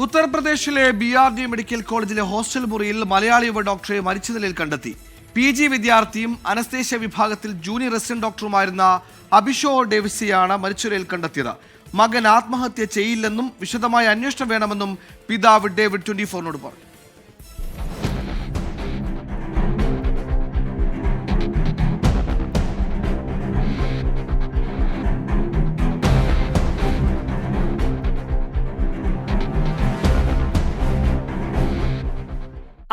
ഉത്തർപ്രദേശിലെ BRD medical കോളേജിലെ hostel മുറിയിൽ മലയാളി യുവ ഡോക്ടറെ മരിച്ച നിലയിൽ കണ്ടെത്തി. PG വിദ്യാർത്ഥിയും അനസ്തേഷ്യ വിഭാഗത്തിൽ ജൂനിയർ റെസിഡന്റ് ഡോക്ടറുമായിരുന്ന അഭിഷോ ഡേവിസിയാണ് മരിച്ച നിലയിൽ കണ്ടെത്തിയത്. മകൻ ആത്മഹത്യ ചെയ്യില്ലെന്നും വിശദമായ അന്വേഷണം വേണമെന്നും പിതാവ് ഡേവിഡ് 24നോട് പറഞ്ഞു.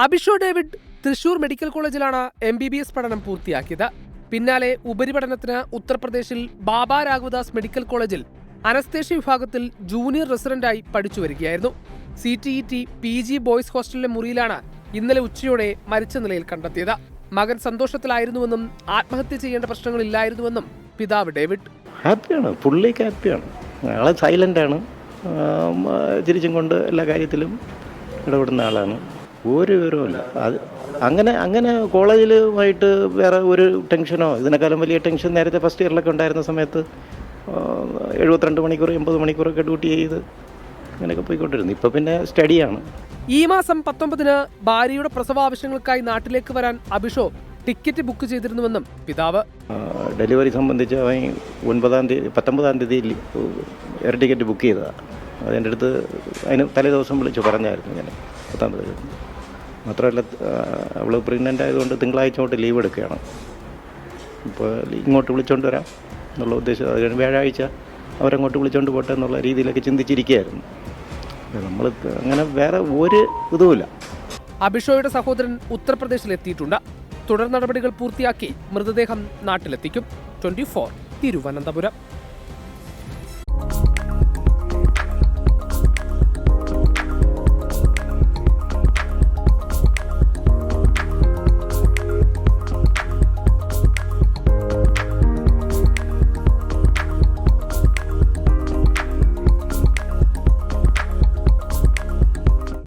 അഭിഷോ ഡേവിഡ് തൃശൂർ മെഡിക്കൽ കോളേജിലാണ് MBBS പഠനം പൂർത്തിയാക്കിയത്. പിന്നാലെ ഉപരിപഠനത്തിന് ഉത്തർപ്രദേശിൽ ബാബ രാഘവദാസ് മെഡിക്കൽ കോളേജിൽ അനസ്തേഷ്യ വിഭാഗത്തിൽ ജൂനിയർ റെസിഡന്റായി പഠിച്ചു വരികയായിരുന്നു. CTET PG ബോയ്സ് ഹോസ്റ്റലിലെ മുറിയിലാണ് ഇന്നലെ ഉച്ചയോടെ മരിച്ച നിലയിൽ കണ്ടെത്തിയത്. മകൻ സന്തോഷത്തിലായിരുന്നുവെന്നും ആത്മഹത്യ ചെയ്യേണ്ട പ്രശ്നങ്ങളില്ലായിരുന്നുവെന്നും പിതാവ് ഡേവിഡ്. ഹാപ്പിയാണ്, പുള്ളിക്ക് ഹാപ്പിയാണ്. ആളെ സൈലന്റ് ആണ്, തിരിച്ചും കൊണ്ട് എല്ലാ കാര്യത്തിലും ഇടപെടുന്ന ആളാണ്. ഒരു വിവരവുമില്ല. അത് അങ്ങനെ കോളേജിലുമായിട്ട് വേറെ ഒരു ടെൻഷനോ ഇതിനേക്കാളും വലിയ ടെൻഷൻ നേരത്തെ ഫസ്റ്റ് ഇയറിലൊക്കെ ഉണ്ടായിരുന്ന സമയത്ത് 72 മണിക്കൂർ 80 മണിക്കൂറൊക്കെ ഡ്യൂട്ടി ചെയ്ത് അങ്ങനെയൊക്കെ പോയിക്കൊണ്ടിരുന്നു. ഇപ്പോൾ പിന്നെ സ്റ്റഡിയാണ്. ഈ മാസം 19-ന് ഭാര്യയുടെ പ്രസവ ആവശ്യങ്ങൾക്കായി നാട്ടിലേക്ക് വരാൻ അഭിഷോ ടിക്കറ്റ് ബുക്ക് ചെയ്തിരുന്നുവെന്നും പിതാവ്. ഡെലിവറി സംബന്ധിച്ച് അവൻ 19-ാം തീയതി എയർ ടിക്കറ്റ് ബുക്ക് ചെയ്തതാണ്. അതിൻ്റെ അടുത്ത് അതിന് തലേ ദിവസം വിളിച്ചു പറഞ്ഞായിരുന്നു ഞാൻ 10-ാം തീയതി. മാത്രമല്ല അവൾ പ്രഗ്നൻ്റ് ആയതുകൊണ്ട് തിങ്കളാഴ്ച തൊട്ട് ലീവ് എടുക്കുകയാണ്. ഇപ്പോൾ ഇങ്ങോട്ട് വിളിച്ചുകൊണ്ട് വരാം എന്നുള്ള ഉദ്ദേശം. അത് കഴിഞ്ഞ് വ്യാഴാഴ്ച അവരങ്ങോട്ട് വിളിച്ചുകൊണ്ട് പോട്ടെ എന്നുള്ള രീതിയിലൊക്കെ ചിന്തിച്ചിരിക്കുകയായിരുന്നു. നമ്മൾ അങ്ങനെ വേറെ ഒരു ഇതുമില്ല. അഭിഷോയുടെ സഹോദരൻ ഉത്തർപ്രദേശിലെത്തിയിട്ടുണ്ട്. തുടർ നടപടികൾ പൂർത്തിയാക്കി മൃതദേഹം നാട്ടിലെത്തിക്കും. 24 തിരുവനന്തപുരം.